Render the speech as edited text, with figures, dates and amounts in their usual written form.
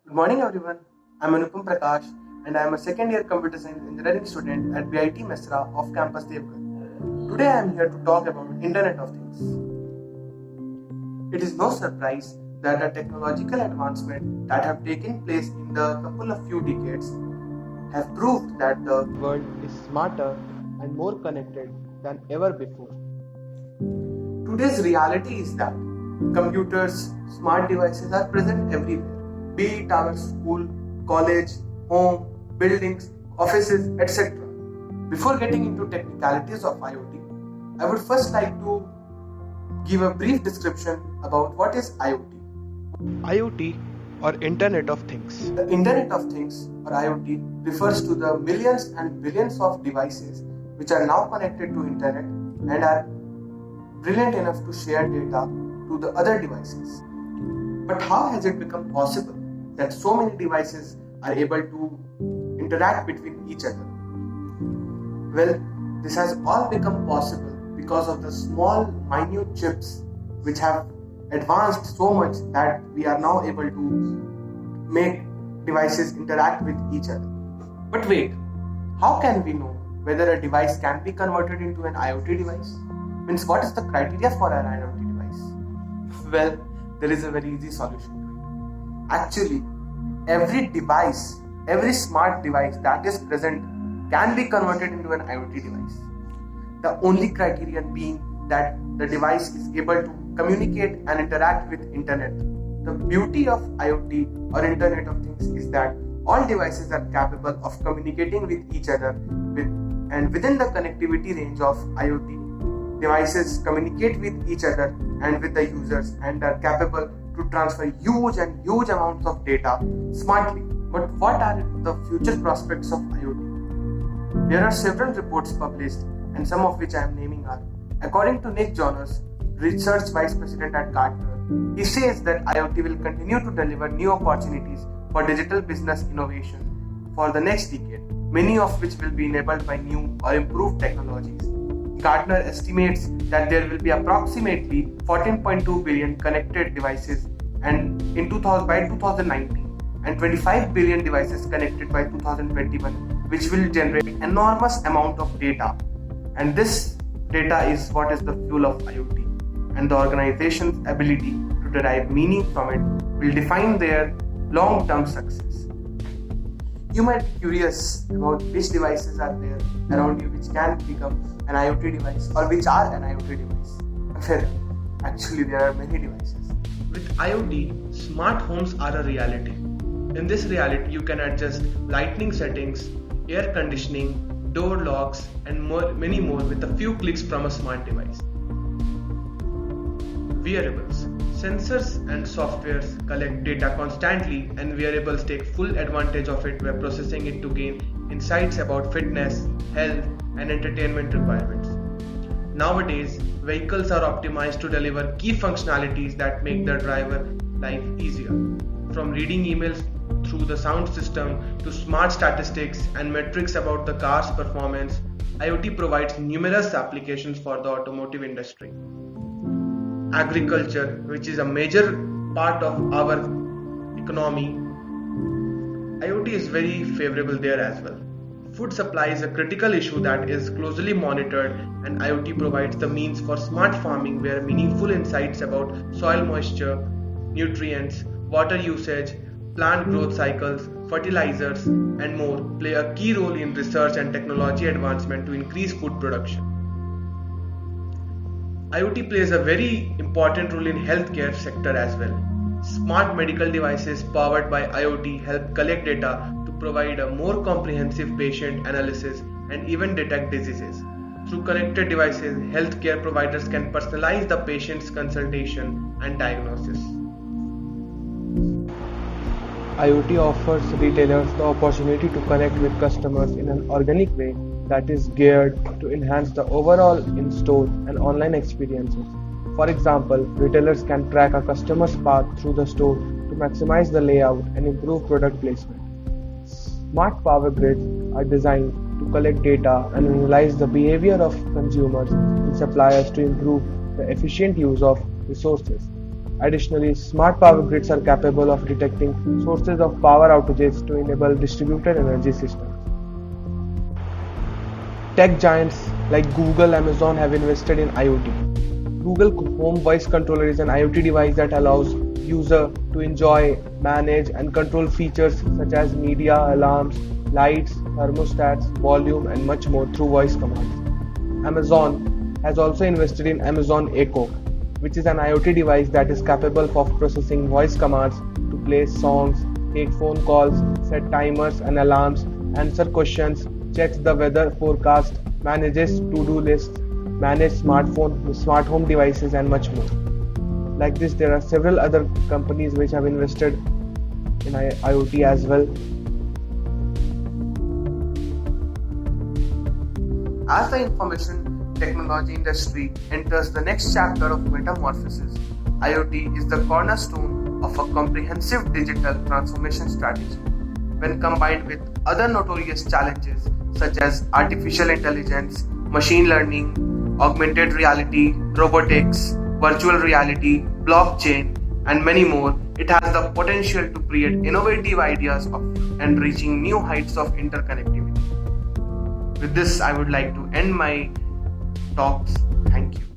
Good morning, everyone. I'm Anupam Prakash, and I'm a second-year computer science engineering student at BIT Mesra of Campus Devgarh. Today, I'm here to talk about Internet of Things. It is no surprise that the technological advancements that have taken place in the couple of few decades have proved that the world is smarter and more connected than ever before. Today's reality is that computers, smart devices are present everywhere, be it our school, college, home, buildings, offices, etc. Before getting into technicalities of IoT, I would first like to give a brief description about what is IoT. IoT or Internet of Things. The Internet of Things or IoT refers to the millions and billions of devices which are now connected to Internet and are brilliant enough to share data to the other devices. But how has it become possible that so many devices are able to interact between each other? Well, this has all become possible because of the small, minute chips which have advanced so much that we are now able to make devices interact with each other. But wait, how can we know whether a device can be converted into an IoT device? Means what is the criteria for an IoT device? Well, there is a very easy solution to it. Actually, every device, every smart device that is present can be converted into an IoT device. The only criterion being that the device is able to communicate and interact with internet. The beauty of IoT or Internet of Things is that all devices are capable of communicating with each other and within the connectivity range of IoT, devices communicate with each other and with the users and are capable to transfer huge amounts of data smartly. But what are the future prospects of IoT? There are several reports published, and some of which I am naming are: according to Nick Jonas, Research Vice President at Gartner, he says that IoT will continue to deliver new opportunities for digital business innovation for the next decade, many of which will be enabled by new or improved technologies. Gartner estimates that there will be approximately 14.2 billion connected devices by 2019 and 25 billion devices connected by 2021, which will generate enormous amount of data. And this data is what is the fuel of IoT. And the organization's ability to derive meaning from it will define their long-term success. You might be curious about which devices are there around you which can become an IoT device or which are an IoT device. Well, actually there are many devices. With IoT, smart homes are a reality. In this reality, you can adjust lighting settings, air conditioning, door locks, and many more with a few clicks from a smart device. Wearables. Sensors and softwares collect data constantly, and wearables take full advantage of it by processing it to gain insights about fitness, health, and entertainment requirements. Nowadays, vehicles are optimized to deliver key functionalities that make the driver life easier. From reading emails through the sound system to smart statistics and metrics about the car's performance, IoT provides numerous applications for the automotive industry. Agriculture, which is a major part of our economy, IoT is very favorable there as well. Food supply is a critical issue that is closely monitored, and IoT provides the means for smart farming where meaningful insights about soil moisture, nutrients, water usage, plant growth cycles, fertilizers, and more play a key role in research and technology advancement to increase food production. IoT plays a very important role in healthcare sector as well. Smart medical devices powered by IoT help collect data to provide a more comprehensive patient analysis and even detect diseases. Through connected devices, healthcare providers can personalize the patient's consultation and diagnosis. IoT offers retailers the opportunity to connect with customers in an organic way that is geared to enhance the overall in-store and online experiences. For example, retailers can track a customer's path through the store to maximize the layout and improve product placement. Smart power grids are designed to collect data and analyze the behavior of consumers and suppliers to improve the efficient use of resources. Additionally, smart power grids are capable of detecting sources of power outages to enable distributed energy systems. Tech giants like Google, Amazon have invested in IoT. Google Home Voice Controller is an IoT device that allows user to enjoy, manage and control features such as media, alarms, lights, thermostats, volume and much more through voice commands. Amazon has also invested in Amazon Echo, which is an IoT device that is capable of processing voice commands to play songs, take phone calls, set timers and alarms, answer questions, checks the weather forecast, manages to-do lists, manage smart home devices and much more. Like this, there are several other companies which have invested in IoT as well. As the information technology industry enters the next chapter of metamorphosis, IoT is the cornerstone of a comprehensive digital transformation strategy. When combined with other notorious challenges such as artificial intelligence, machine learning, augmented reality, robotics, virtual reality, blockchain, and many more, it has the potential to create innovative ideas and reaching new heights of interconnectivity. With this, I would like to end my talks. Thank you.